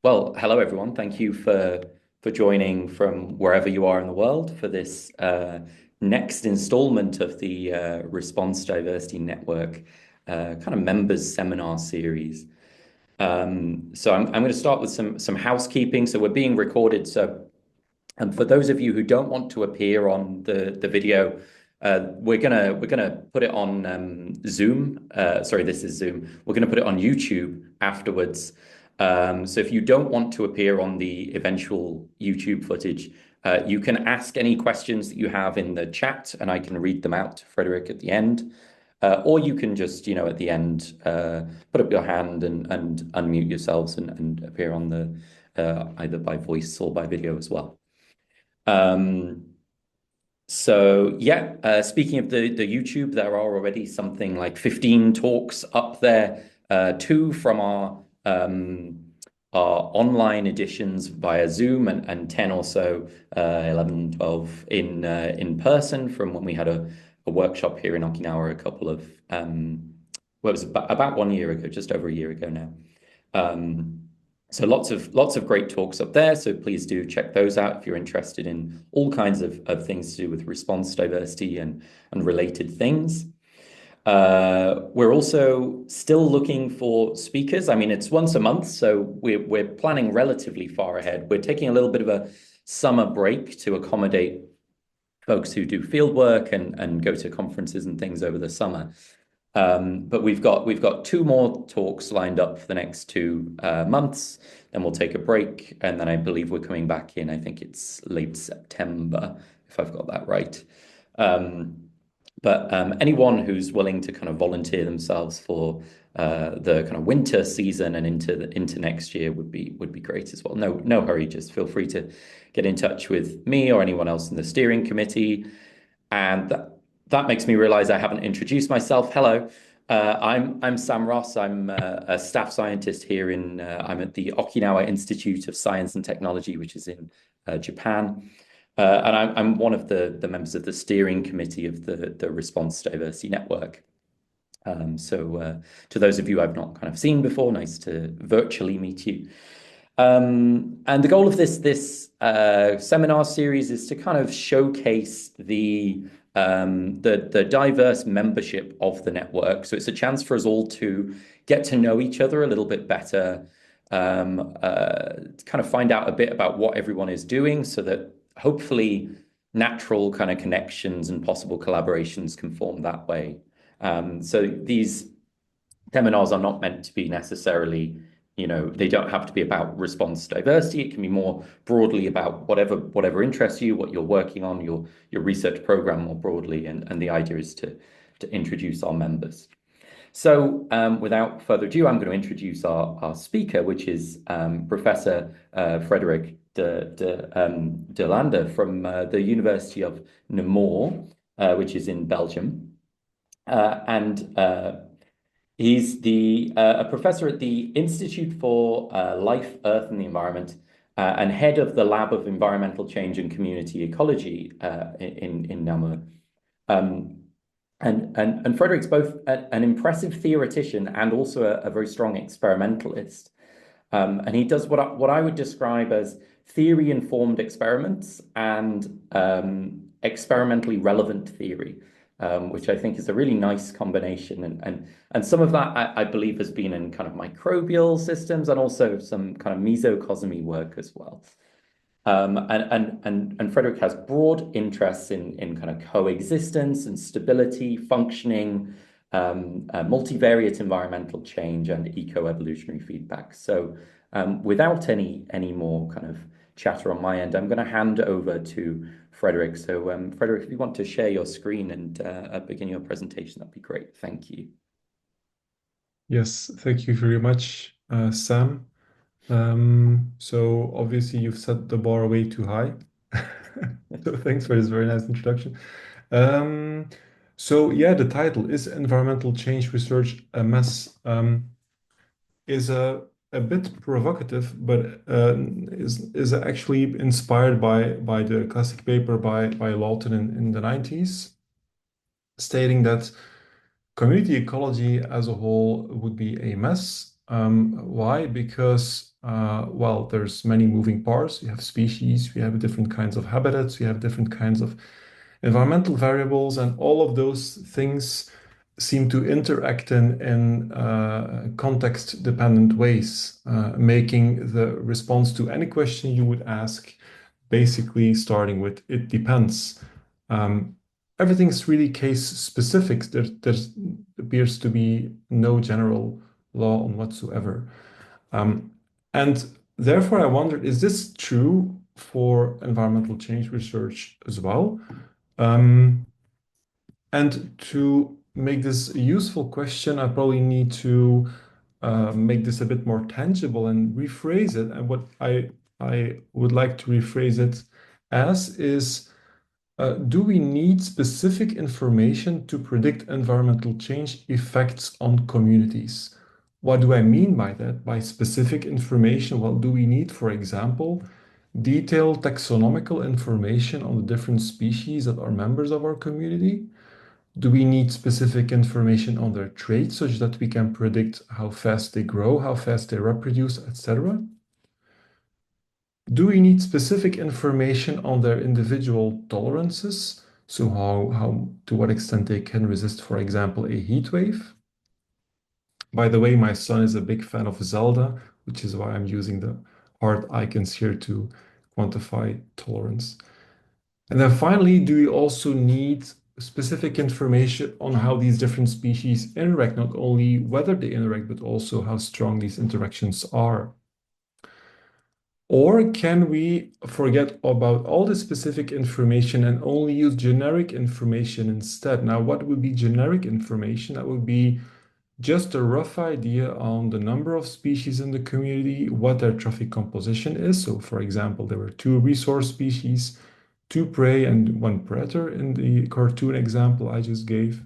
Well, hello everyone. Thank you for joining from wherever you are in the world for this next installment of the Response Diversity Network kind of members seminar series. So I'm going to start with some housekeeping. So we're being recorded. So for those of you who don't want to appear on the video, we're gonna put it on Zoom. Sorry, this is Zoom. We're gonna put it on YouTube afterwards. So if you don't want to appear on the eventual YouTube footage, you can ask any questions that you have in the chat, and I can read them out to Frederik at the end. Or you can just, at the end, put up your hand and unmute yourselves and appear on the either by voice or by video as well. Um, so yeah, speaking of the YouTube, there are already something like 15 talks up there, two from our online editions via Zoom and 10 or so, 11, 12 in person from when we had a workshop here in Okinawa a couple of, well, it was about 1 year ago, just over a year ago now. So lots of great talks up there. So please do check those out if you're interested in all kinds of things to do with response diversity and related things. We're also still looking for speakers. I mean, it's once a month, so we're planning relatively far ahead. We're taking a little bit of a summer break to accommodate folks who do field work and go to conferences and things over the summer. But we've got two more talks lined up for the next 2 months. Then we'll take a break, and then I believe we're coming back in. I think it's late September, if I've got that right. But anyone who's willing to kind of volunteer themselves for the kind of winter season and into next year would be great as well. No hurry. Just feel free to get in touch with me or anyone else in the steering committee. And that makes me realize I haven't introduced myself. Hello, I'm Sam Ross. I'm a staff scientist here I'm at the Okinawa Institute of Science and Technology, which is in Japan. And I'm one of the members of the steering committee of the Response Diversity Network. So to those of you I've not kind of seen before, nice to virtually meet you. And the goal of this seminar series is to kind of showcase the diverse membership of the network. So it's a chance for us all to get to know each other a little bit better, to kind of find out a bit about what everyone is doing so that hopefully natural kind of connections and possible collaborations can form that way. So these seminars are not meant to be necessarily, they don't have to be about response diversity. It can be more broadly about whatever interests you, what you're working on, your research program more broadly. And the idea is to introduce our members. So without further ado, I'm going to introduce our speaker, which is Professor Frederik De Laender from the University of Namur, which is in Belgium. He's a professor at the Institute for Life, Earth and the Environment and head of the Lab of Environmental Change and Community Ecology in Namur. And Frederik's both an impressive theoretician and also a very strong experimentalist. And he does what I would describe as theory-informed experiments and experimentally relevant theory, which I think is a really nice combination. And some of that I believe has been in kind of microbial systems and also some kind of mesocosmy work as well. And Frederik has broad interests in kind of coexistence and stability, functioning, multivariate environmental change, and eco-evolutionary feedback. So without any more kind of chatter on my end, I'm going to hand over to Frederik. So Frederik, if you want to share your screen and begin your presentation, that'd be great. Thank you. Yes, thank you very much, Sam. So obviously you've set the bar way too high. So thanks for this very nice introduction. So yeah, the title is Environmental Change Research a Mess. Is a bit provocative, but is actually inspired by the classic paper by Lawton in the 90s, stating that community ecology as a whole would be a mess. Why? Because, well, there's many moving parts. We have species, we have different kinds of habitats, we have different kinds of environmental variables, and all of those things seem to interact in context-dependent ways, making the response to any question you would ask basically starting with "it depends." Um, Everything's really case specific. There appears to be no general law on whatsoever. Um, and therefore, I wondered, is this true for environmental change research as well? Um, and to make this a useful question, I probably need to make this a bit more tangible and rephrase it. And what I would like to rephrase it as is, do we need specific information to predict environmental change effects on communities? What do I mean by that? By specific information, what do we need, for example, detailed taxonomical information on the different species that are members of our community? Do we need specific information on their traits such that we can predict how fast they grow, how fast they reproduce, etc.? Do we need specific information on their individual tolerances? So to what extent they can resist, for example, a heat wave? By the way, my son is a big fan of Zelda, which is why I'm using the heart icons here to quantify tolerance. And then finally, do we also need specific information on how these different species interact, not only whether they interact, but also how strong these interactions are? Or can we forget about all the specific information and only use generic information instead? Now, what would be generic information? That would be just a rough idea on the number of species in the community, what their trophic composition is. So, for example, there were two resource species, two prey, and one predator in the cartoon example I just gave.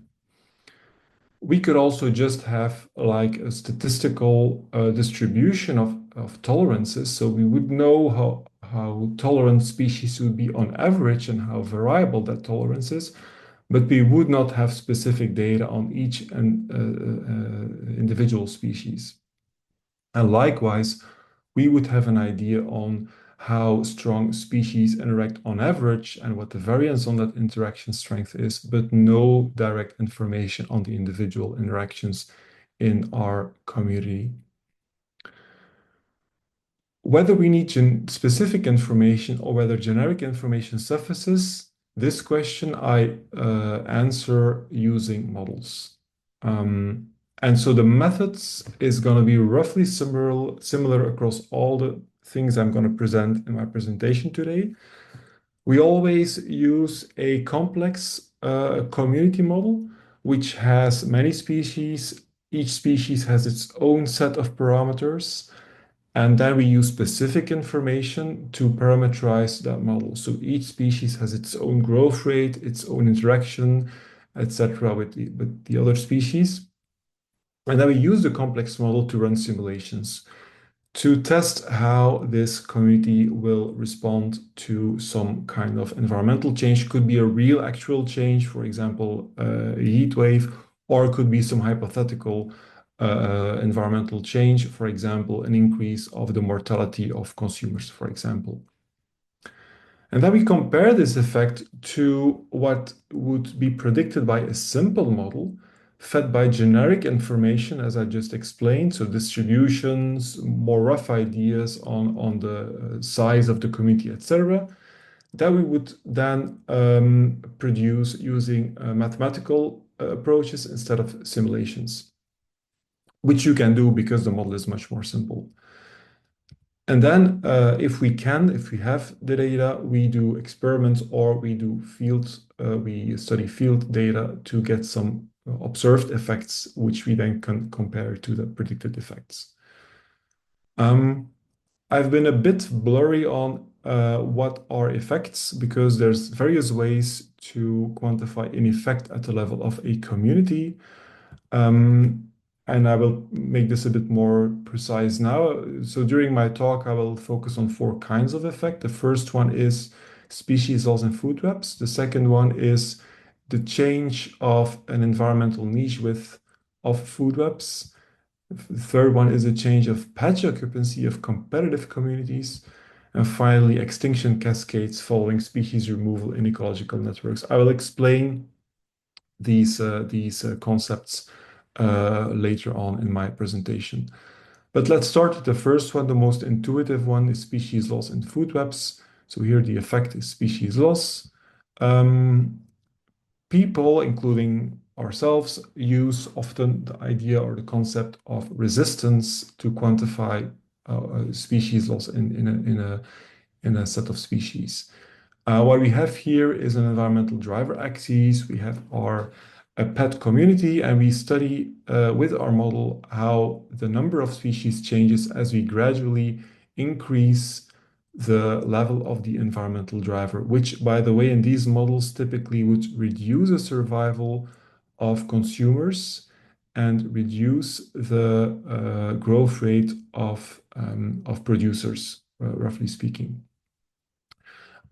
We could also just have like a statistical distribution of tolerances. So we would know how tolerant species would be on average and how variable that tolerance is, but we would not have specific data on each individual species. And likewise, we would have an idea on how strong species interact on average and what the variance on that interaction strength is, but no direct information on the individual interactions in our community. Whether we need specific information or whether generic information suffices, this question I answer using models. And so the methods is going to be roughly similar across all the things I'm going to present in my presentation today. We always use a complex community model, which has many species. Each species has its own set of parameters. And then we use specific information to parameterize that model. So each species has its own growth rate, its own interaction, etc., with the other species. And then we use the complex model to run simulations to test how this community will respond to some kind of environmental change. Could be a real actual change, for example, a heat wave, or it could be some hypothetical environmental change, for example, an increase of the mortality of consumers, for example. And then we compare this effect to what would be predicted by a simple model fed by generic information, as I just explained, so distributions, more rough ideas on the size of the community, etc., that we would then produce using mathematical approaches instead of simulations, which you can do because the model is much more simple. And then if we have the data, we do experiments or we study field data to get some observed effects, which we then can compare to the predicted effects. I've been a bit blurry on what are effects because there's various ways to quantify an effect at the level of a community. And I will make this a bit more precise now. So during my talk, I will focus on four kinds of effect. The first one is species loss and food webs. The second one is the change of an environmental niche width of food webs. The third one is a change of patch occupancy of competitive communities. And finally, extinction cascades following species removal in ecological networks. I will explain these concepts later on in my presentation. But let's start with the first one. The most intuitive one is species loss in food webs. So here the effect is species loss. People, including ourselves, use often the idea or the concept of resistance to quantify species loss in a set of species. What we have here is an environmental driver axis. We have our pet community, and we study with our model how the number of species changes as we gradually increase the level of the environmental driver, which, by the way, in these models typically would reduce the survival of consumers and reduce the growth rate of producers, roughly speaking.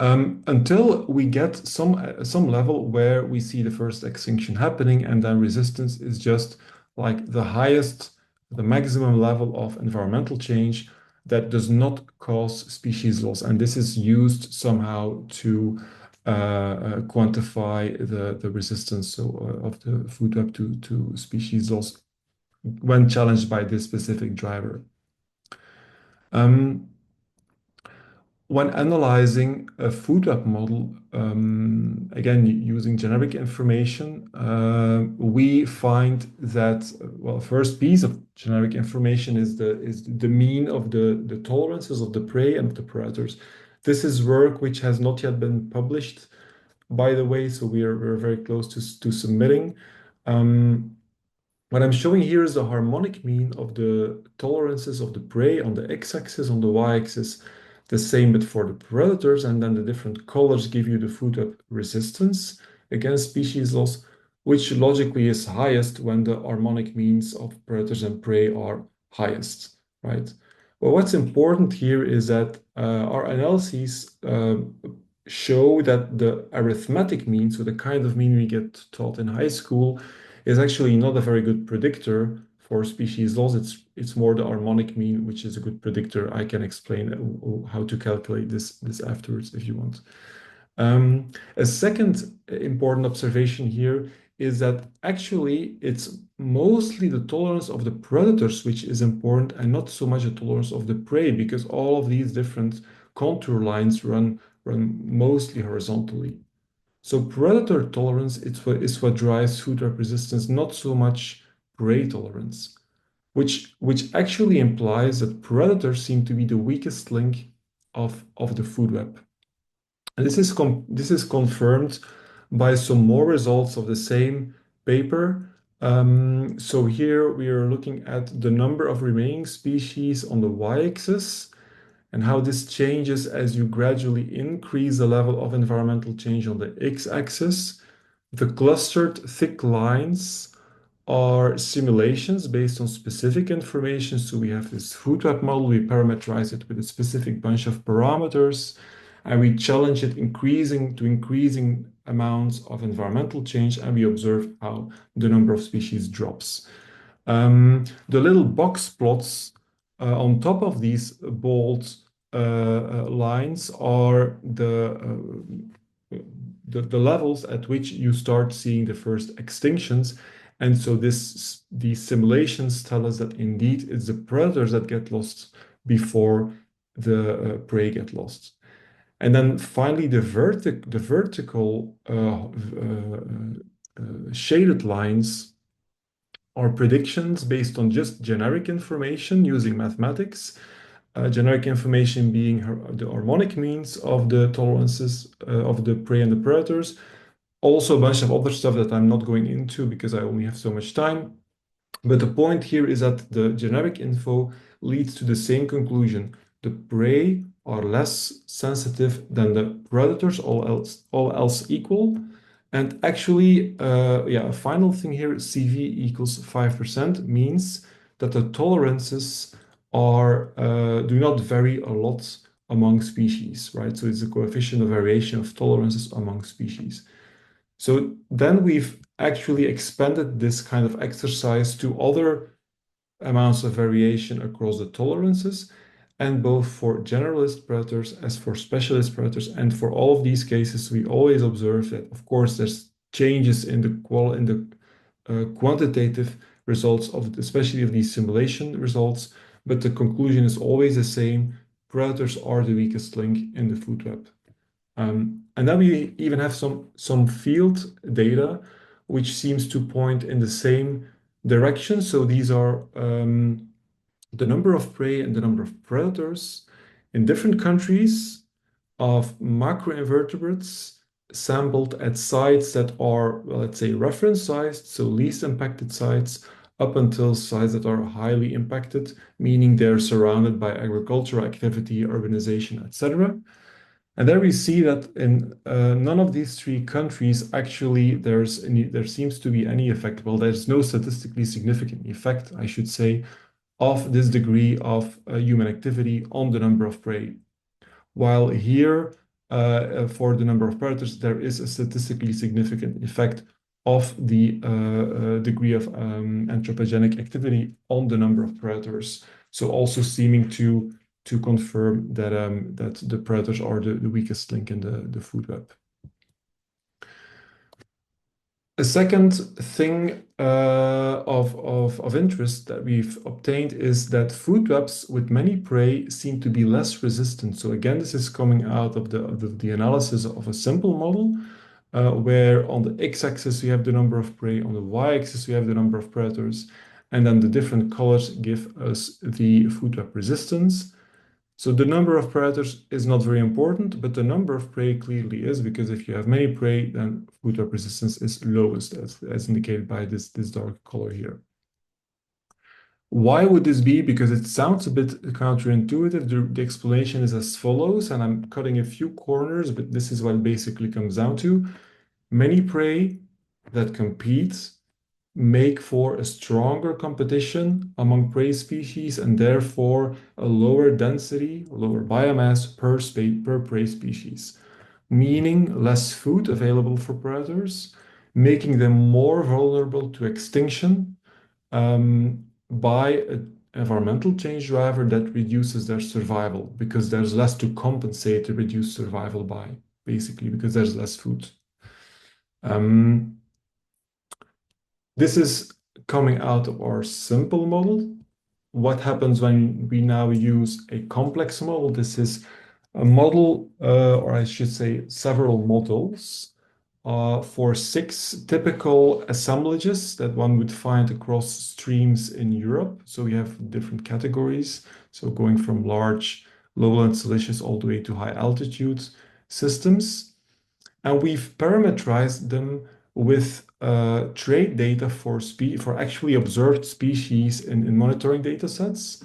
Until we get some level where we see the first extinction happening, and then resistance is just like the maximum level of environmental change that does not cause species loss. And this is used somehow to quantify the resistance of the food web to species loss when challenged by this specific driver. When analyzing a food web model, again, using generic information, we find that, well, first piece of generic information is the mean of the tolerances of the prey and of the predators. This is work which has not yet been published, by the way, so we're very close to submitting. What I'm showing here is the harmonic mean of the tolerances of the prey on the x-axis, on the y-axis, the same but for the predators, and then the different colors give you the food web resistance against species loss, which logically is highest when the harmonic means of predators and prey are highest, right? Well, what's important here is that our analyses show that the arithmetic mean, so the kind of mean we get taught in high school, is actually not a very good predictor for species loss. It's more the harmonic mean, which is a good predictor. I can explain how to calculate this afterwards if you want. A second important observation here is that actually it's mostly the tolerance of the predators which is important and not so much the tolerance of the prey, because all of these different contour lines run mostly horizontally. So predator tolerance is what drives food web resistance, not so much prey tolerance, which actually implies that predators seem to be the weakest link of the food web. And this is confirmed by some more results of the same paper. So here we are looking at the number of remaining species on the y-axis, and how this changes as you gradually increase the level of environmental change on the x-axis. The clustered thick lines are simulations based on specific information. So we have this food web model, we parameterize it with a specific bunch of parameters, and we challenge it to increasing amounts of environmental change, and we observe how the number of species drops. The little box plots on top of these bold lines are the levels at which you start seeing the first extinctions. And so these simulations tell us that indeed it's the predators that get lost before the prey get lost. And then finally, the vertical shaded lines are predictions based on just generic information using mathematics. Generic information being the harmonic means of the tolerances of the prey and the predators. Also a bunch of other stuff that I'm not going into because I only have so much time. But the point here is that the generic info leads to the same conclusion. The prey are less sensitive than the predators, all else equal. And actually, a final thing here, CV equals 5% means that the tolerances do not vary a lot among species, right? So it's a coefficient of variation of tolerances among species. So then we've actually expanded this kind of exercise to other amounts of variation across the tolerances, and both for generalist predators as for specialist predators. And for all of these cases, we always observe that, of course, there's changes in the quantitative results of especially of these simulation results, but the conclusion is always the same: predators are the weakest link in the food web. And then we even have some field data which seems to point in the same direction. So these are the number of prey and the number of predators in different countries of macroinvertebrates sampled at sites that are, well, let's say, reference sized, so least impacted sites, up until sites that are highly impacted, meaning they're surrounded by agricultural activity, urbanization, etc. And there we see that in none of these three countries actually there seems to be any effect. Well, there's no statistically significant effect, I should say, of this degree of human activity on the number of prey. While here, for the number of predators, there is a statistically significant effect of the degree of anthropogenic activity on the number of predators. So also seeming to confirm that that the predators are the weakest link in the food web. A second thing of interest that we've obtained is that food webs with many prey seem to be less resistant. So again, this is coming out of the analysis of a simple model, where on the x-axis we have the number of prey, on the y-axis we have the number of predators, and then the different colors give us the food web resistance. So the number of predators is not very important, but the number of prey clearly is, because if you have many prey, then food web resistance is lowest, as indicated by this dark color here. Why would this be? Because it sounds a bit counterintuitive. The explanation is as follows, and I'm cutting a few corners, but this is what it basically comes down to. Many prey that compete make for a stronger competition among prey species, and therefore a lower density, lower biomass per prey species, meaning less food available for predators, making them more vulnerable to extinction by an environmental change driver that reduces their survival, because there's less to compensate the reduced survival by, basically, because there's less food. This is coming out of our simple model. What happens when we now use a complex model? This is a model, or I should say several models, for 6 typical assemblages that one would find across streams in Europe. So we have different categories. So going from large, lowland siliceous all the way to high altitude systems. And we've parameterized them with trait data for actually observed species in monitoring data sets,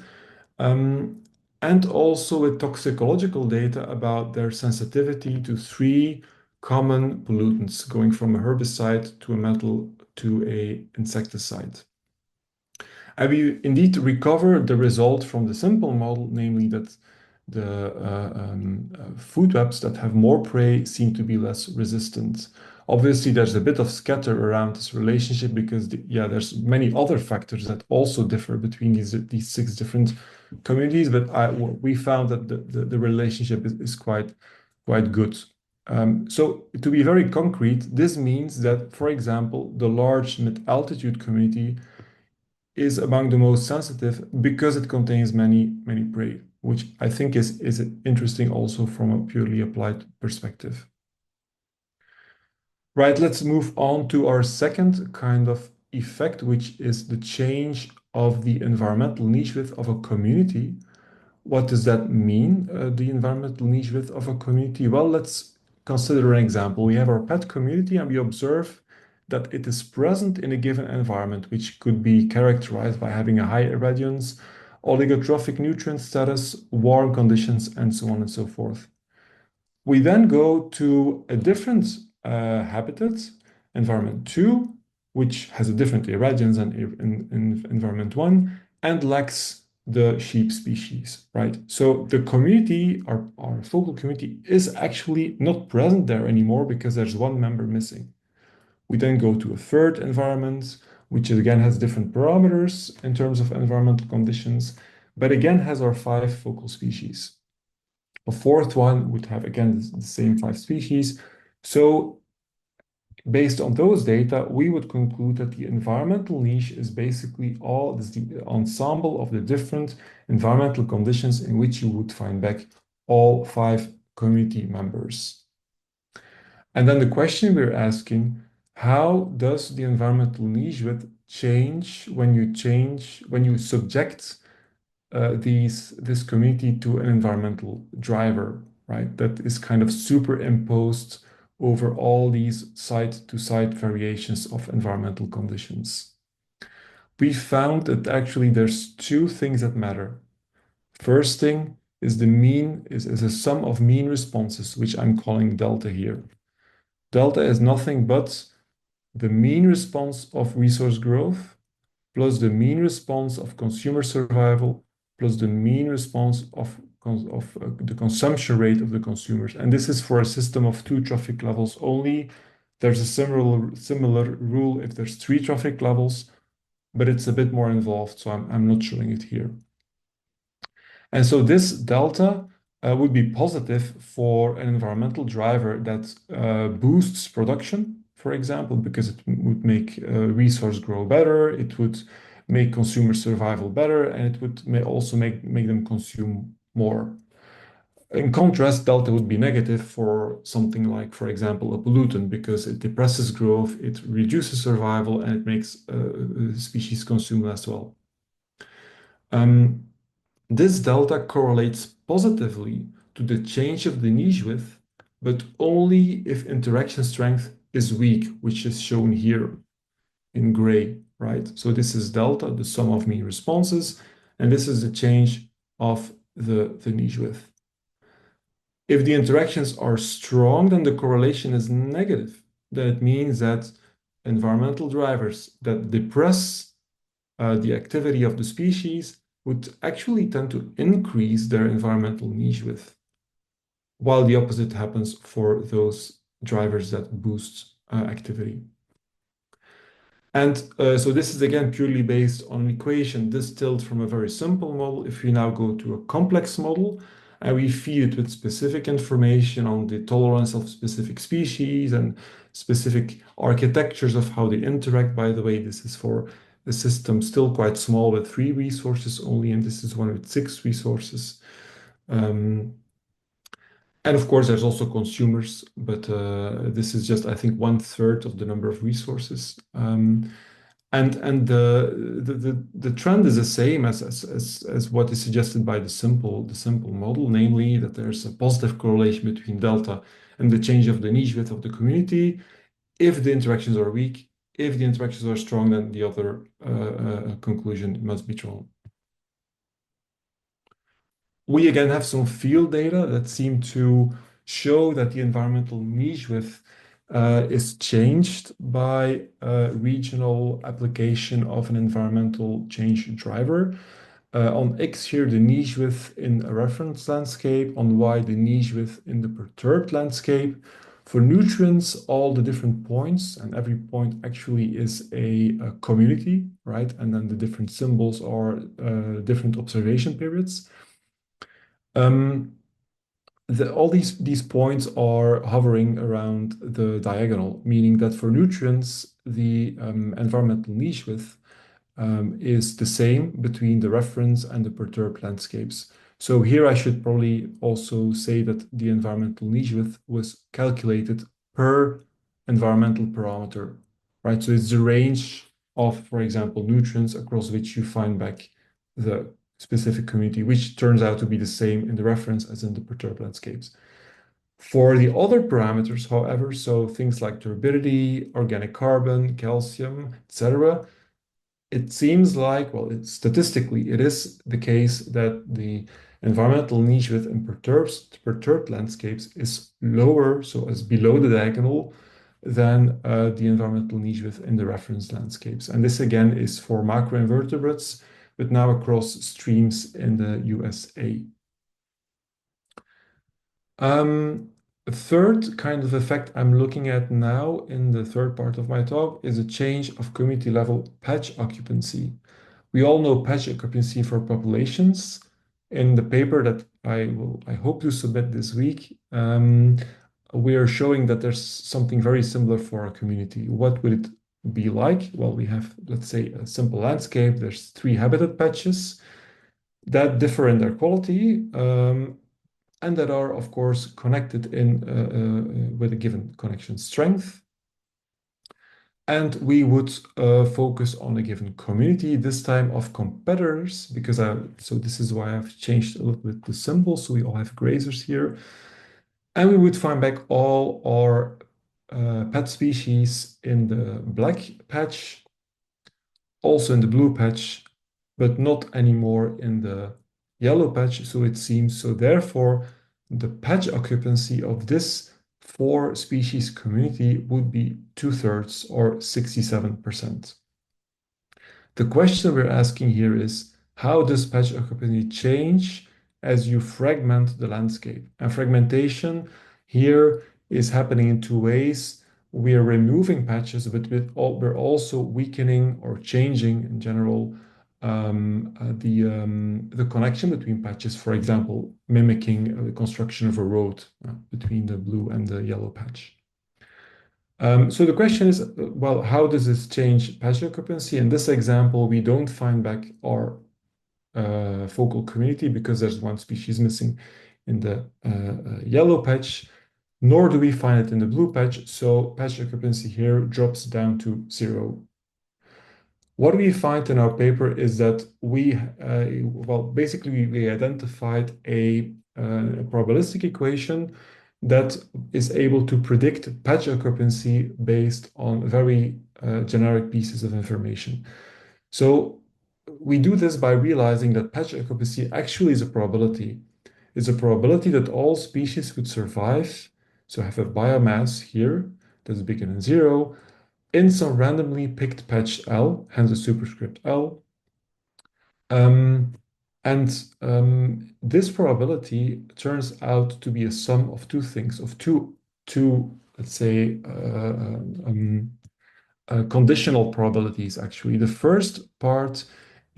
and also with toxicological data about their sensitivity to 3 common pollutants, going from a herbicide to a metal to a insecticide. And we indeed recover the result from the simple model, namely that the food webs that have more prey seem to be less resistant. Obviously, there's a bit of scatter around this relationship because, there's many other factors that also differ between these 6 different communities, but we found that the relationship is quite good. So to be very concrete, this means that, for example, the large mid-altitude community is among the most sensitive because it contains many prey, which I think is interesting also from a purely applied perspective. Right, let's move on to our second kind of effect, which is the change of the environmental niche width of a community. What does that mean, the environmental niche width of a community? Well, let's consider an example. We have our pet community and we observe that it is present in a given environment, which could be characterized by having a high irradiance, oligotrophic nutrient status, warm conditions, and so on and so forth. We then go to a different habitat, environment 2, which has a different irradiance than in environment 1, and lacks the sheep species, right? So the community, our focal community, is actually not present there anymore because there's one member missing. We then go to a third environment which again has different parameters in terms of environmental conditions, but again has our 5 focal species. A fourth one would have, again, the same 5 species. So based on those data, we would conclude that the environmental niche is basically the ensemble of the different environmental conditions in which you would find back all 5 community members. And then the question we're asking, how does the environmental niche width change when you subject this community to an environmental driver, right? That is kind of superimposed over all these site-to-site variations of environmental conditions. We found that actually there's 2 things that matter. First thing is is a sum of mean responses, which I'm calling delta here. Delta is nothing but the mean response of resource growth plus the mean response of consumer survival plus the mean response of the consumption rate of the consumers. And this is for a system of 2 traffic levels only. There's a similar rule if there's 3 traffic levels, but it's a bit more involved, so I'm not showing it here. And so this delta would be positive for an environmental driver that boosts production, for example, because it would make resource grow better, it would make consumer survival better, and it would also make them consume more. In contrast, delta would be negative for something like, for example, a pollutant, because it depresses growth, it reduces survival, and it makes species consume less well. This delta correlates positively to the change of the niche width, but only if interaction strength is weak, which is shown here in gray, right? So this is delta, the sum of mean responses, and this is the change of the niche width. If the interactions are strong, then the correlation is negative. Then it means that environmental drivers that depress the activity of the species would actually tend to increase their environmental niche width, while the opposite happens for those drivers that boost activity. And so this is again purely based on an equation distilled from a very simple model. If we now go to a complex model and we feed it with specific information on the tolerance of specific species and specific architectures of how they interact, by the way, this is for a system still quite small with 3 resources only, and this is one with 6 resources. And of course, there's also consumers, but this is just, I think, 1/3 of the number of resources. And the trend is the same as what is suggested by the simple model, namely that there's a positive correlation between delta and the change of the niche width of the community. If the interactions are weak, if the interactions are strong, then the other conclusion must be drawn. We again have some field data that seem to show that the environmental niche width is changed by regional application of an environmental change driver. On X here, the niche width in a reference landscape, on Y, the niche width in the perturbed landscape. For nutrients, all the different points, and every point actually is a community, right? And then the different symbols are different observation periods. All these points are hovering around the diagonal, meaning that for nutrients, the environmental niche width is the same between the reference and the perturbed landscapes. So here I should probably also say that the environmental niche width was calculated per environmental parameter, right? So it's the range of, for example, nutrients across which you find back the specific community, which turns out to be the same in the reference as in the perturbed landscapes. For the other parameters, however, so things like turbidity, organic carbon, calcium, etc., it seems like, well, statistically, it is the case that the environmental niche width in perturbed landscapes is lower, so as below the diagonal, than the environmental niche width in the reference landscapes. And this again is for macroinvertebrates, but now across streams in the USA. A third kind of effect I'm looking at now in the third part of my talk is a change of community level patch occupancy. We all know patch occupancy for populations. In the paper that I hope to submit this week, we are showing that there's something very similar for a community. What would it be like? Well, we have, let's say, a simple landscape. There's 3 habitat patches that differ in their quality, and that are, of course, connected with a given connection strength. And we would focus on a given community, this time of competitors, because so this is why I've changed a little bit the symbol, so we all have grazers here. And we would find back all our pet species in the black patch, also in the blue patch, but not anymore in the yellow patch, so it seems. So therefore, the patch occupancy of this 4 species community would be 2/3 or 67%. The question we're asking here is, how does patch occupancy change as you fragment the landscape? And fragmentation here is happening in 2 ways. We are removing patches, but we're also weakening or changing in general the connection between patches, for example, mimicking the construction of a road between the blue and the yellow patch. So the question is, well, how does this change patch occupancy? In this example, we don't find back our focal community because there's 1 species missing in the yellow patch, nor do we find it in the blue patch. So patch occupancy here drops down to 0. What we find in our paper is that well, basically we identified a probabilistic equation that is able to predict patch occupancy based on very generic pieces of information. So we do this by realizing that patch occupancy actually is a probability. It's a probability that all species would survive, so have a biomass here that's bigger than 0, in some randomly picked patch L, hence the superscript L. This probability turns out to be a sum of 2 things, of two let's say, conditional probabilities, actually. The first part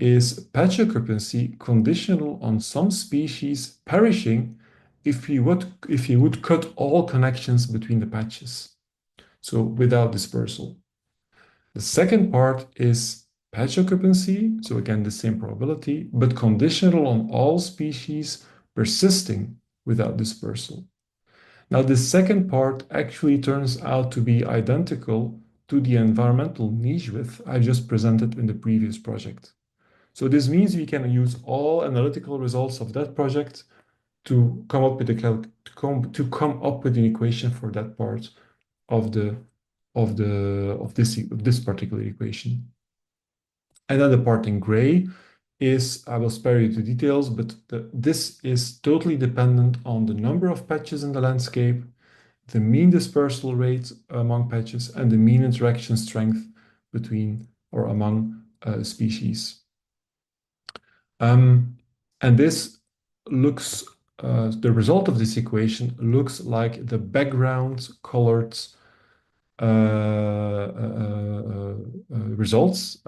is patch occupancy conditional on some species perishing if you would cut all connections between the patches, so without dispersal. The second part is patch occupancy, so again, the same probability, but conditional on all species persisting without dispersal. Now, the second part actually turns out to be identical to the environmental niche width I just presented in the previous project. So this means we can use all analytical results of that project to come up with an equation for that part of this particular equation. And then the part in gray is, I will spare you the details, but this is totally dependent on the number of patches in the landscape, the mean dispersal rate among patches, and the mean interaction strength between or among species. And this looks, the result of this equation looks like the background colored results.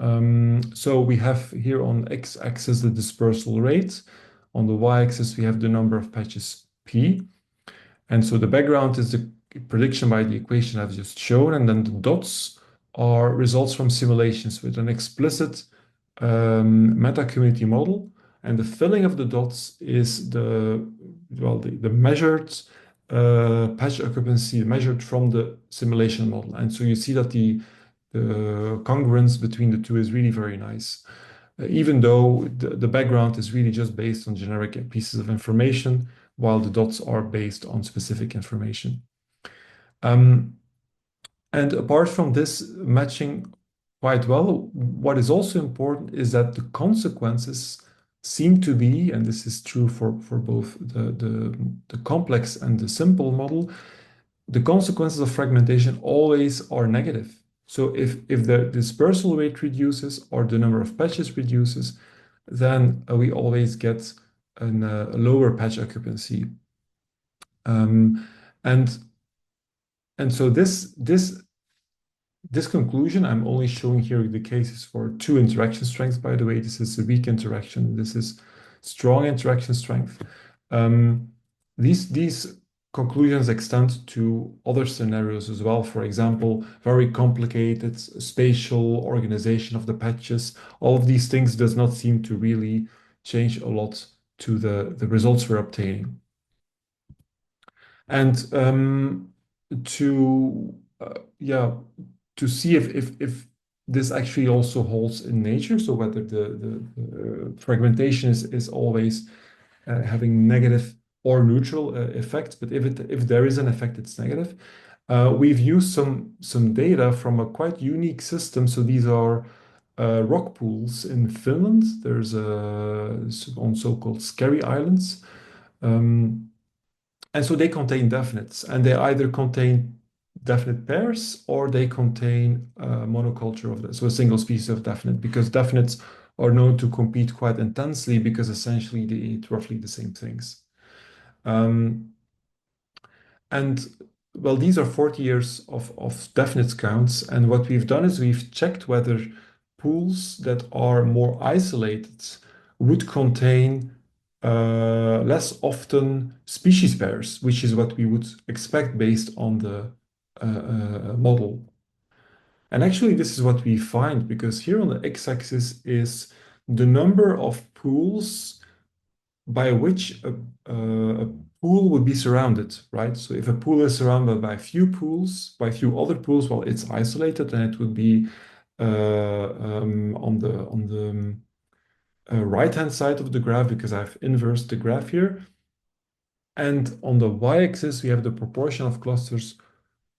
So we have here on x-axis the dispersal rate. On the y-axis, we have the number of patches P. And so the background is the prediction by the equation I've just shown. And then the dots are results from simulations with an explicit meta-community model. And the filling of the dots is the measured patch occupancy measured from the simulation model. And so you see that the congruence between the two is really very nice, even though the background is really just based on generic pieces of information, while the dots are based on specific information. And apart from this matching quite well, what is also important is that the consequences seem to be, and this is true for both the complex and the simple model, the consequences of fragmentation always are negative. So if the dispersal rate reduces or the number of patches reduces, then we always get a lower patch occupancy. And and so this conclusion, I'm only showing here the cases for two interaction strengths, by the way. This is a weak interaction. This is strong interaction strength. Um, these conclusions extend to other scenarios as well. For example, very complicated spatial organization of the patches. All of these things does not seem to really change a lot to the results we're obtaining. And to yeah, to see if this actually also holds in nature, so whether the fragmentation is always having negative or neutral effects, but if there is an effect, it's negative. We've used some data from a quite unique system. So these are rock pools in Finland. There's on so-called Scary Islands. Um, and so they contain definites, and they either contain definite pairs or they contain monoculture of so a single species of definite, because definites are known to compete quite intensely because essentially they eat roughly the same things. Um, and well, these are 40 years of definite counts. And what we've done is we've checked whether pools that are more isolated would contain less often species pairs, which is what we would expect based on the model. And actually, this is what we find, because here on the x-axis is the number of pools by which a pool would be surrounded, right? So if a pool is surrounded by few pools, by few other pools, well, it's isolated, and it would be on the right-hand side of the graph, because I've inversed the graph here. And on the y-axis, we have the proportion of clusters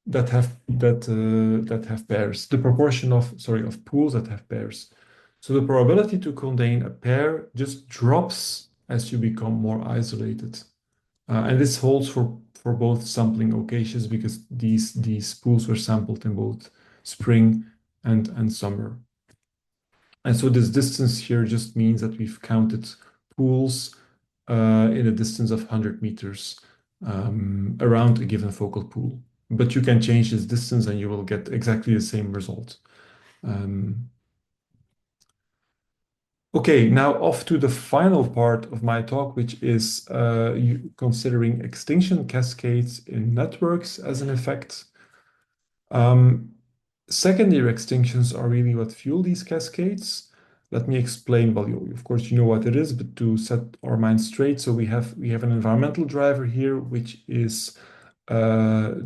that have pairs. The proportion of, sorry, of pools that have pairs. So the probability to contain a pair just drops as you become more isolated. And this holds for both sampling occasions, because these pools were sampled in both spring and summer. And so this distance here just means that we've counted pools in a distance of 100 meters around a given focal pool. But you can change this distance and you will get exactly the same result. Okay, now off to the final part of my talk, which is considering extinction cascades in networks as an effect. Secondary extinctions are really what fuel these cascades. Let me explain. Well, of course, you know what it is, but to set our minds straight, so we have an environmental driver here, which is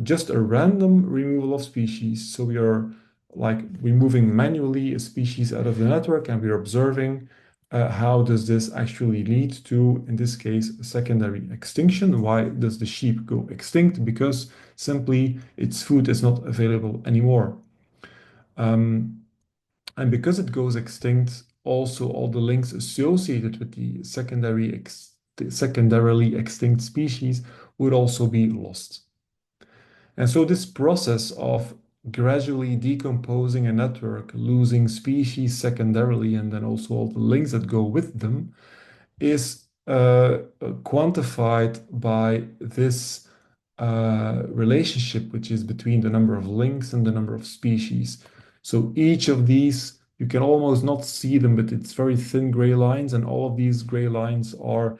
just a random removal of species. So we are like removing manually a species out of the network, and we're observing how does this actually lead to, in this case, a secondary extinction. Why does the sheep go extinct? Because simply its food is not available anymore. And because it goes extinct, also all the links associated with the secondarily extinct species would also be lost. And so this process of gradually decomposing a network, losing species secondarily, and then also all the links that go with them, is quantified by this relationship, which is between the number of links and the number of species. So each of these, you can almost not see them, but it's very thin gray lines, and all of these gray lines are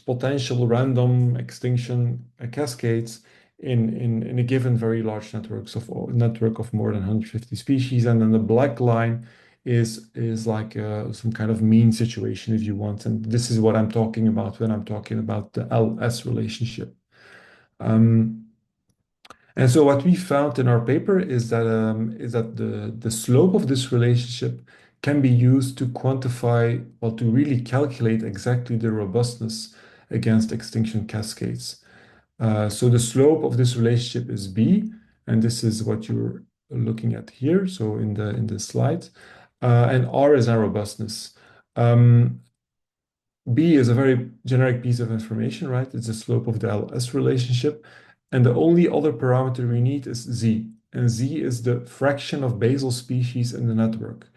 potential random extinction cascades in a given very large network of more than 150 species. And then the black line is like some kind of mean situation, if you want. And this is what I'm talking about when I'm talking about the LS relationship. And so what we found in our paper is that the slope of this relationship can be used to quantify, or to really calculate exactly the robustness against extinction cascades. So the slope of this relationship is B, and this is what you're looking at here. So in the slide, and R is our robustness. B is a very generic piece of information, right? It's the slope of the LS relationship. And the only other parameter we need is Z. And Z is the fraction of basal species in the network.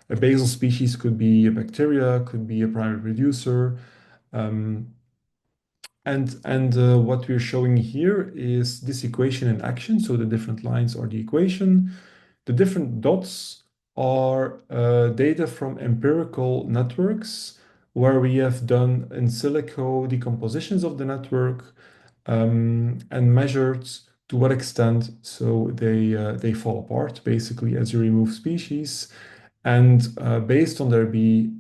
A basal species could be a bacteria, could be a primary producer. And what we're showing here is this equation in action. So the different lines are the equation. The different dots are data from empirical networks where we have done in silico decompositions of the network and measured to what extent so they fall apart basically as you remove species. And based on their B,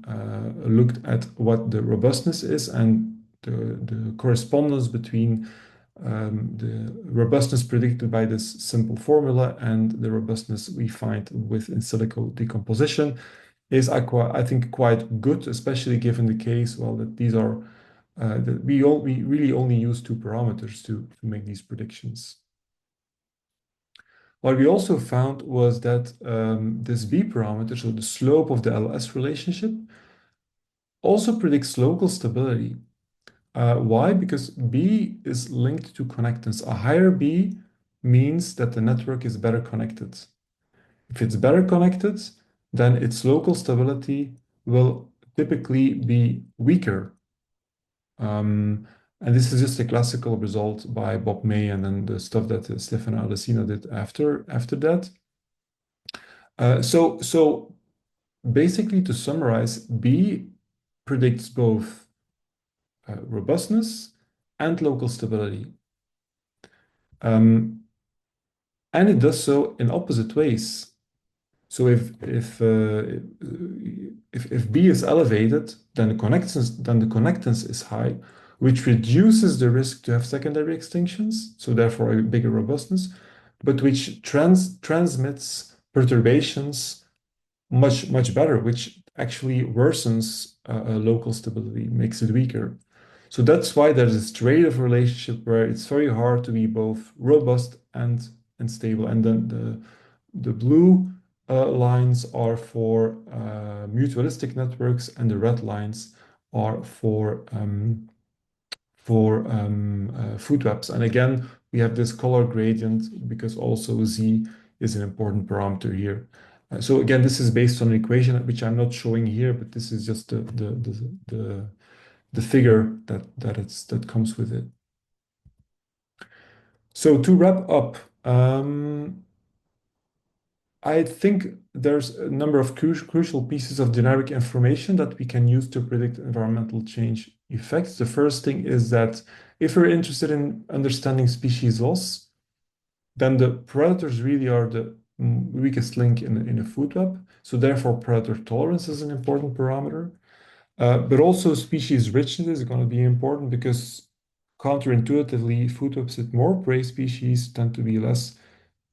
looked at what the robustness is and the correspondence between the robustness predicted by this simple formula and the robustness we find with in silico decomposition is, I think, quite good, especially given the case, well, that these are that we really only use two parameters to make these predictions. What we also found was that this B parameter, so the slope of the LS relationship, also predicts local stability. Why? Because B is linked to connectance. A higher B means that the network is better connected. If it's better connected, then its local stability will typically be weaker. And this is just a classical result by Bob May and then the stuff that Stefano Alessina did after that. So basically, to summarize, B predicts both robustness and local stability. And it does so in opposite ways. So if B is elevated, then the connectance is high, which reduces the risk to have secondary extinctions, so therefore a bigger robustness, but which transmits perturbations much better, which actually worsens local stability, makes it weaker. So that's why there's this trade-off relationship where it's very hard to be both robust and stable. And then the blue lines are for mutualistic networks, and the red lines are for food webs. And again, we have this color gradient because also Z is an important parameter here. So again, this is based on an equation which I'm not showing here, but this is just the figure that comes with it. So to wrap up, I think there's a number of crucial pieces of generic information that we can use to predict environmental change effects. The first thing is that if we're interested in understanding species loss, then the predators really are the weakest link in a food web. So therefore, predator tolerance is an important parameter. But also species richness is going to be important because counterintuitively, food webs with more prey species tend to be less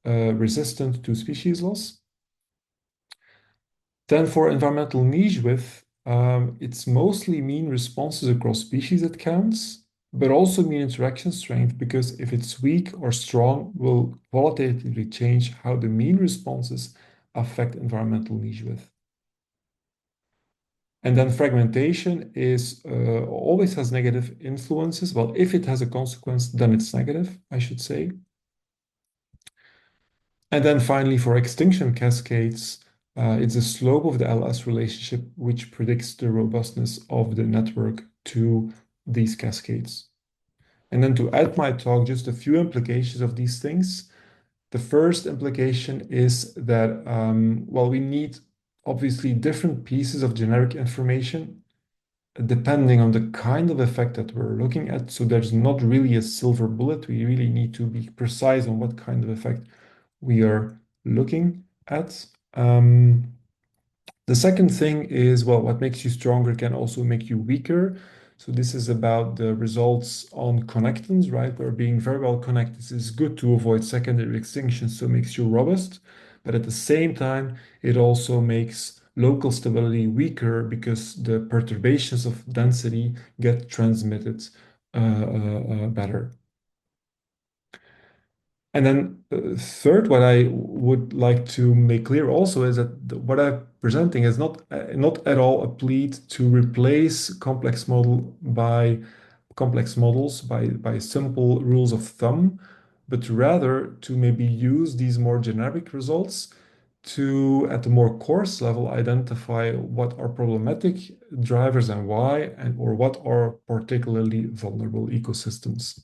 resistant to species loss. Then for environmental niche width, it's mostly mean responses across species that counts, but also mean interaction strength, because if it's weak or strong, will qualitatively change how the mean responses affect environmental niche width. And then fragmentation is always has negative influences. Well, if it has a consequence, then it's negative, I should say. And then finally, for extinction cascades, it's the slope of the LS relationship which predicts the robustness of the network to these cascades. And then to add my talk, just a few implications of these things. The first implication is that, well, we need obviously different pieces of generic information depending on the kind of effect that we're looking at. So there's not really a silver bullet. We really need to be precise on what kind of effect we are looking at. The second thing is, well, what makes you stronger can also make you weaker. So this is about the results on connectance, right? Where being very well connected is good to avoid secondary extinction, so it makes you robust. But at the same time, it also makes local stability weaker because the perturbations of density get transmitted better. And then third, what I would like to make clear also is that what I'm presenting is not at all a plea to replace complex models by simple rules of thumb, but rather to maybe use these more generic results to, at the more coarse level, identify what are problematic drivers and why, and or what are particularly vulnerable ecosystems.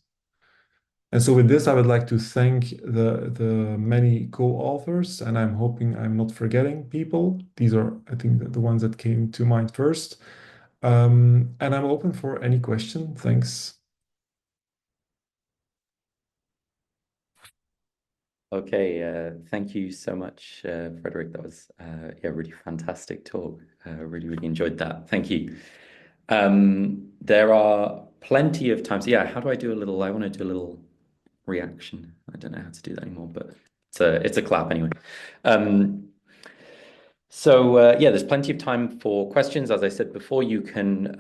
And so with this, I would like to thank the many co-authors, and I'm hoping I'm not forgetting people. These are, I think, the ones that came to mind first. And I'm open for any question. Thanks. Okay, thank you so much, Frederik. That was yeah, really fantastic talk. Really, really enjoyed that. Thank you. There are plenty of times. Yeah, how do I do a little? I want to do a little reaction. I don't know how to do that anymore, but it's a clap anyway. Um, yeah, there's plenty of time for questions. As I said before, you can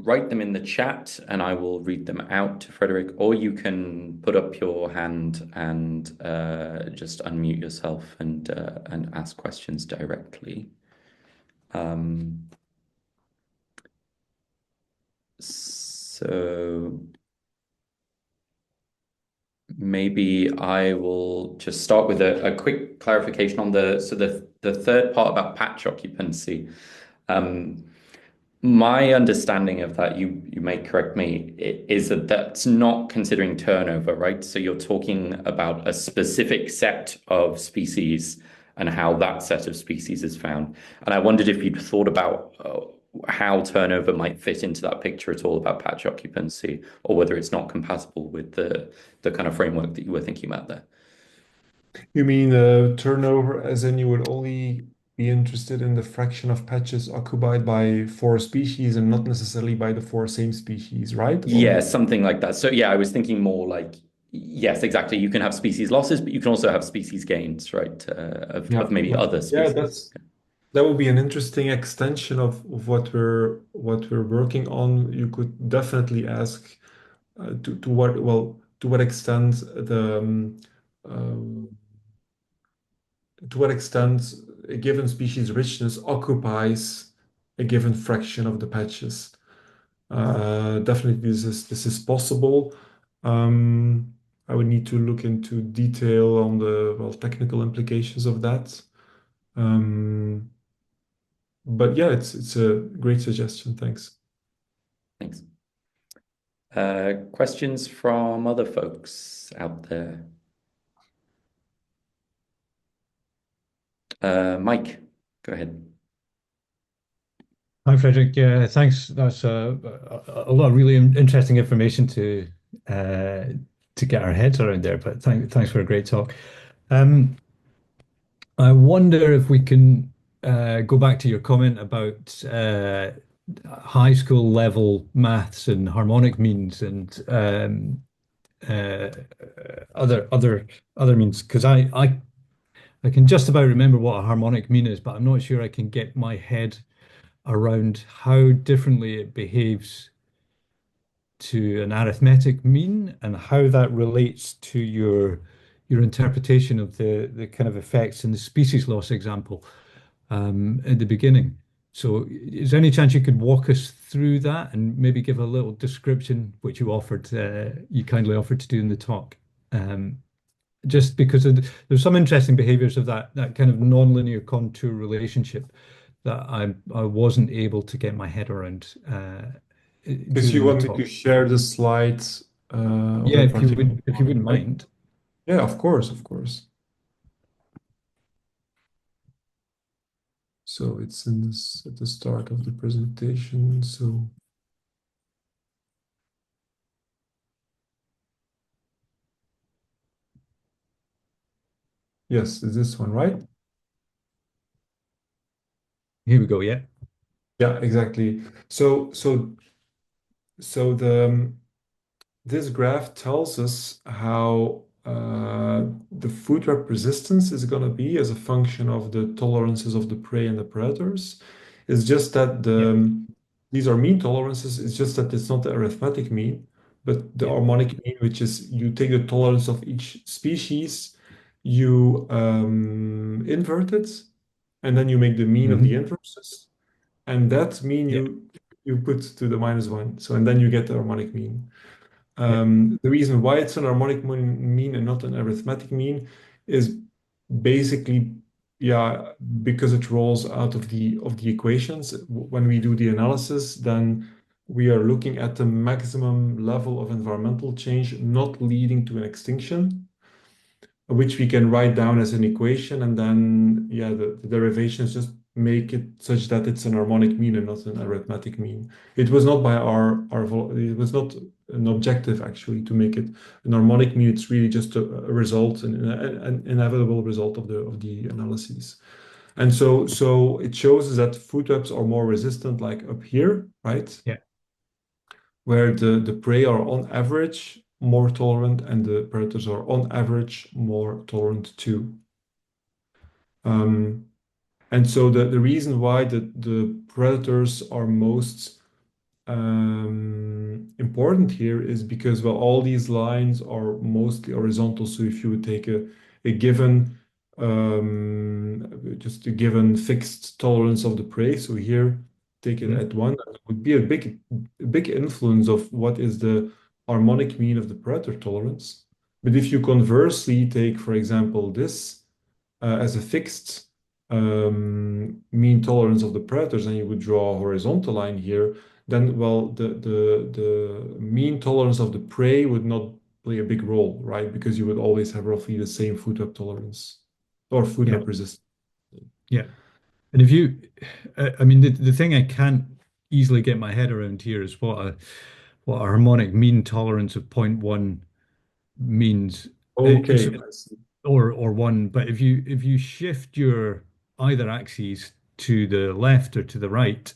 write them in the chat and I will read them out to Frederik, or you can put up your hand and just unmute yourself and ask questions directly. So maybe I will just start with a quick clarification on the third part about patch occupancy. Um, My understanding of that, you may correct me, is that that's not considering turnover, right? So you're talking about a specific set of species and how that set of species is found. And I wondered if you'd thought about how turnover might fit into that picture at all about patch occupancy, or whether it's not compatible with the kind of framework that you were thinking about there. You mean turnover, as in you would only be interested in the fraction of patches occupied by four species and not necessarily by the four same species, right? Yeah, Or something like that. So yeah, I was thinking more like, yes, exactly. You can have species losses, but you can also have species gains, right? Of yeah, maybe yeah, other yeah. species. That's that would be an interesting extension of what we're working on. You could definitely ask to what well to what extent um, to what extent a given species richness occupies a given fraction of the patches. Definitely, this is possible. Um, I would need to look into detail on the well technical implications of that. Um, but yeah, it's a great suggestion. Thanks. Thanks. Questions from other folks out there? Mike, go ahead. Hi, Frederick. Yeah, thanks. That's a lot of really interesting information uh, to get our heads around there. But thanks for a great talk. Um, I wonder if we can go back to your comment about high school level maths and harmonic means and uh, other means, because I can just about remember what a harmonic mean is, but I'm not sure I can get my head around how differently it behaves to an arithmetic mean and how that relates to your interpretation of the kind of effects in the species loss example at the beginning. So, is there any chance you could walk us through that and maybe give a little description, which you kindly offered to do in the talk? Um, just because there's some interesting behaviors of that kind of nonlinear contour relationship that I wasn't able to get my head around Because you during the want me to talk. share the slides of Yeah, that particular if you one, wouldn't right? mind. Yeah, of course, of course. So it's in this at the start of the presentation. So yes, it's this one, right? Here we go. Yeah. Yeah, exactly. So this graph tells us how the food web resistance is going to be as a function of the tolerances of the prey and the predators. It's just that Yeah. these are mean tolerances. It's just that it's not the arithmetic mean, but the Yeah. harmonic mean, which is you take the tolerance of each species, you invert it, and then you make the mean of the Hmm. inverses, and that mean Yeah. you put to the -1. So and then you get the harmonic mean. Yeah. The reason why it's an harmonic mean and not an arithmetic mean is basically yeah, because it rolls out of the equations. When we do the analysis, then we are looking at the maximum level of environmental change not leading to an extinction, which we can write down as an equation, and then yeah, the derivations just make it such that it's an harmonic mean and not an arithmetic mean. It was not by it was not an objective actually to make it an harmonic mean. It's really just a result, an inevitable result of the analyses. And so it shows us that food webs are more resistant, like up here, right? Yeah. Where the prey are on average more tolerant and the predators are on average more tolerant too. And so the reason why the predators are most important here is because, well, all these lines are mostly horizontal. So if you would take a given, just a given fixed tolerance of the prey, so here, take it at one, it would be a big influence of what is the harmonic mean of the predator tolerance. But if you conversely take, for example, this as a fixed mean tolerance of the predators, and you would draw a horizontal line here, then, well, the mean tolerance of the prey would not play a big role, right? Because you would always have roughly the same food web tolerance or food Yeah. web resistance. Yeah. And if you, I mean, the thing I can't easily get my head around here is what a harmonic mean tolerance of 0.1 means. Okay, I see. Or one, but if you shift your either axes to the left or to the right,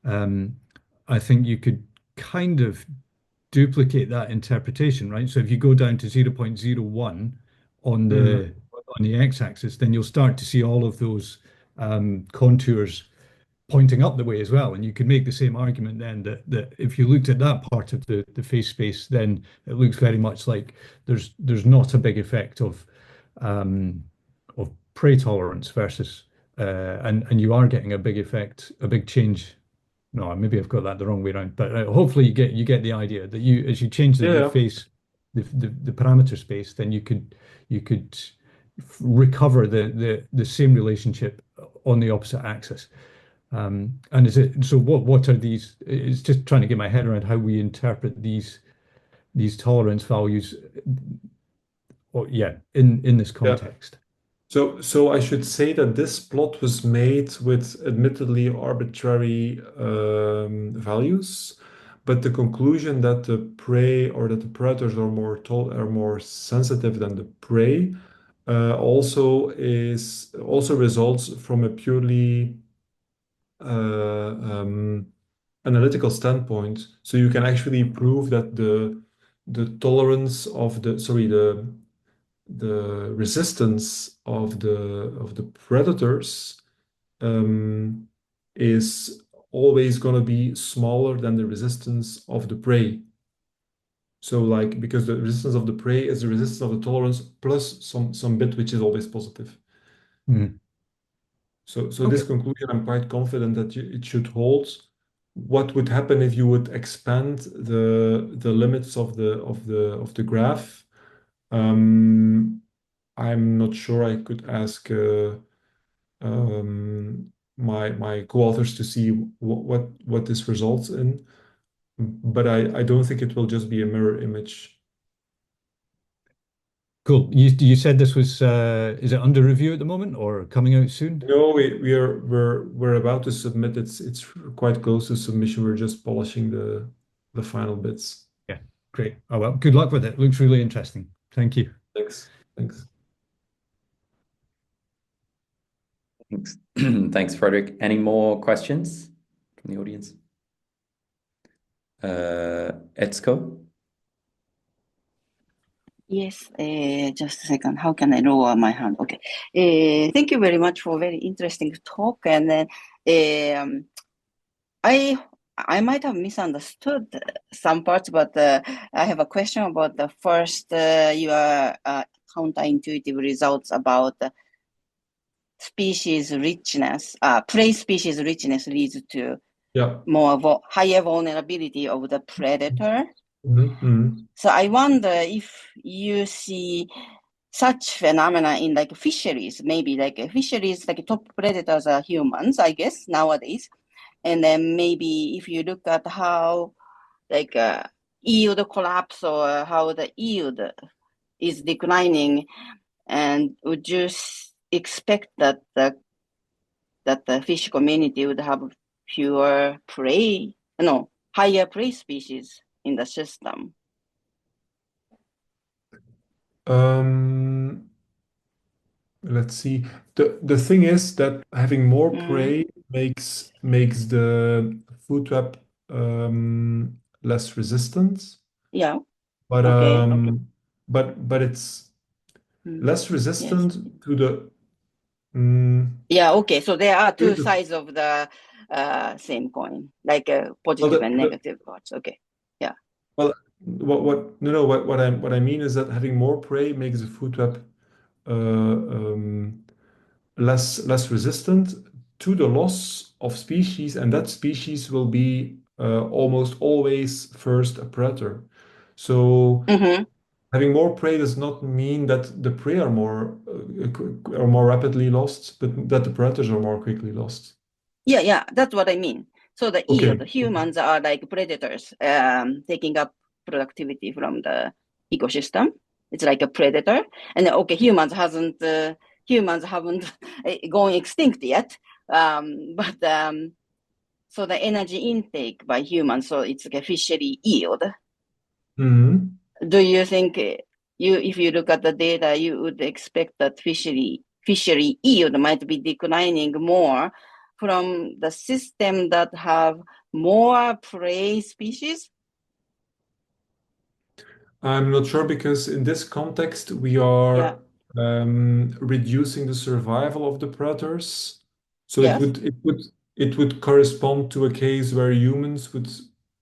um, I think you could kind of duplicate that interpretation, right? So if you go down to 0.01 on Mhm. the x-axis, then you'll start to see all of those contours pointing up the way as well. And you could make the same argument then that if you looked at that part of the face space, then it looks very much like there's not a big effect um, of prey tolerance versus and you are getting a big effect, a big change. No, maybe I've got that the wrong way around, but hopefully you get the idea that you as you change the Yeah, face, the parameter space, then you could recover the same relationship on the opposite axis. And is it so? What are these? It's just trying to get my head around how we interpret these tolerance values. Or yeah, in this yeah. context. So I should say that this plot was made with admittedly arbitrary values, but the conclusion that the prey or that the predators are more sensitive than the prey also results from a purely analytical standpoint. So you can actually prove that the tolerance of the resistance of the predators um, is always going to be smaller than the resistance of the prey. So like because the resistance of the prey is the resistance of the tolerance plus some bit which is always positive. Mhm. So this Okay. conclusion, I'm quite confident that it should hold. What would happen if you would expand the limits of the graph? Um, I'm not sure. I could ask my co-authors to see what this results in, but I don't think it will just be a mirror image. Cool. You said this was is it under review at the moment or coming out soon? No, we're about to submit. It's quite close to submission. We're just polishing the final bits. Yeah. Great. Oh well, good luck with it. Looks really interesting. Thank you. Thanks. Thanks. Thanks. Thanks, Frederick. Any more questions from the audience? Etsuko? Yes, just a second. How can I lower my hand? Okay. Thank you very much for very interesting talk. And then I might have misunderstood some parts, but I have a question about the first your counterintuitive results about species richness. Prey species richness leads to Yeah. more higher vulnerability of the predator. Mhm, mhm. So I wonder if you see such phenomena in like fisheries, maybe like fisheries, like top predators are humans, I guess, nowadays. And then maybe if you look at how like yield collapse or how the yield is declining, and would you expect that the fish community would have fewer prey, no, higher prey species in the system? Let's see. The thing is that having more Mm, prey makes the food web less resistant, yeah, but okay. but it's less Yes. resistant to the mm, Yeah, okay. So there are two to the sides of the same coin, like well positive and negative parts. Okay. Yeah. well what no no what I mean is that having more prey makes the food web uh, um, less resistant to the loss of species, and that species will be almost always first a predator. So Mm-hmm. having more prey does not mean that the prey are more rapidly lost, but that the predators are more quickly lost. Yeah, that's what I mean. So the Okay. yield, humans are like predators, taking up productivity from the ecosystem. It's like a predator, and okay, humans haven't gone extinct yet. But so the energy intake by humans, so it's like a fishery yield. Mhm. Do you think if you look at the data, you would expect that fishery yield might be declining more from the system that have more prey species? I'm not sure because in this context we Yeah, are reducing the survival of the predators. So yes, it would correspond to a case where humans would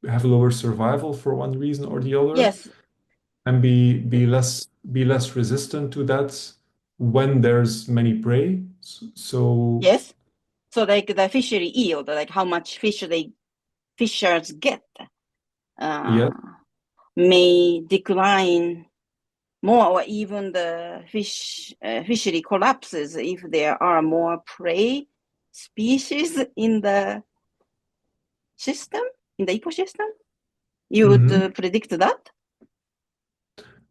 have lower survival for one reason or the other yes, and be less resistant to that when there's many prey. So yes. So like the fishery yield, like how much fishers get, uh, yeah. may decline more, or even the fishery collapses if there are more prey species in the system, in the ecosystem. You would Mhm. predict that?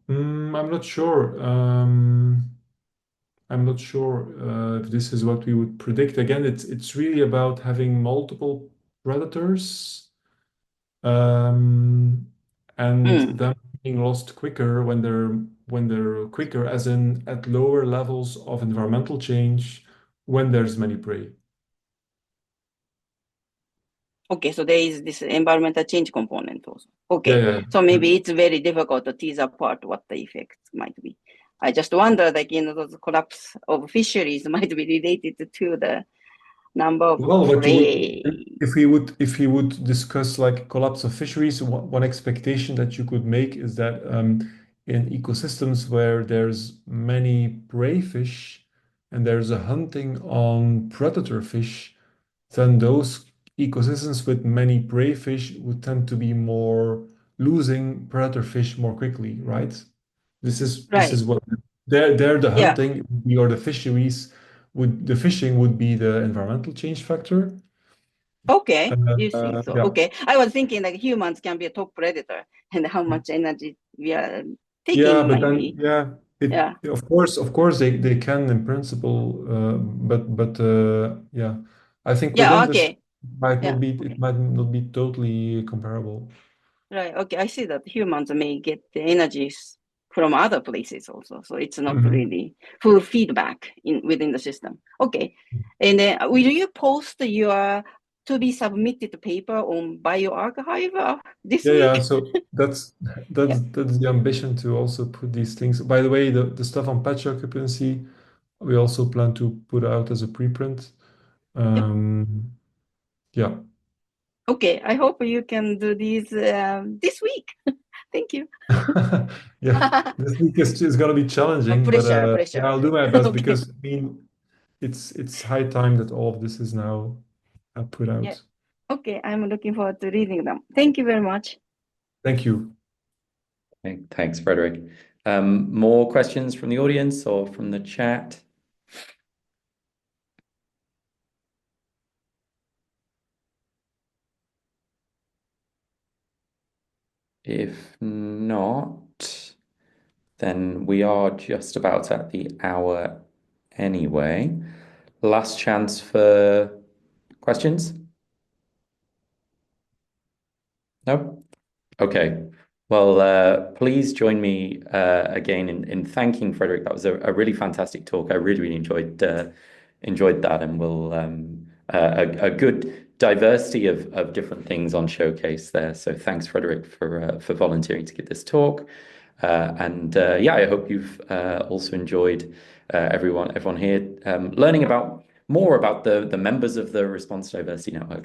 I'm not sure. I'm not sure if this is what we would predict. Again, it's really about having multiple predators um, and Mm. them being lost quicker when they're quicker, as in at lower levels of environmental change when there's many prey. Okay, so there is this environmental change component also. Yeah, Okay, yeah, so yeah. maybe it's very difficult to tease apart what the effects might be. I just wonder, like, those collapse of fisheries might be related to the number of Well, what you would, prey. if you would discuss like collapse of fisheries, one expectation that you could make is that in ecosystems where there's many prey fish and there's a hunting on predator fish, then those ecosystems with many prey fish would tend to be more losing predator fish more quickly, right? This Right. is what they're the Yeah. hunting or the fisheries would the fishing would be the environmental change factor. Okay, you think so? Yeah, Okay, I was thinking like humans can be a top predator, and how much energy we are yeah, taking but might then be. yeah, it Yeah, of course they can in principle, but yeah, I think yeah. within this Okay, yeah. it Okay, might not be totally comparable. right. Okay, I see that humans may get the energies from other places also, so it's not Mhm. really full feedback within the system. Okay, and then will you post your to be submitted paper on bioarchive this Yeah, yeah. week? So Yeah. that's the ambition to also put these things. By the way, the stuff on patch occupancy, we also plan to put out as a preprint. Yep. Yeah. Okay, I hope you can do these this week. Thank you. Yeah. This week is gonna be challenging, but yeah, Pressure. I'll do my best Okay. because I mean it's high time that all of this is now put Yeah. out. Okay, I'm looking forward to reading them. Thank you very much. Thank you. Thanks, Frederick. More questions from the audience or from the chat? If not, then we are just about at the hour anyway. Last chance for questions? No? Okay. Well, please join me again in thanking Frederik. That was a really fantastic talk. I really enjoyed that, and we'll a good diversity of different things on Showcase there. So thanks, Frederik, for volunteering to give this talk. And yeah, I hope you've also enjoyed everyone here learning more about the members of the Response Diversity Networks.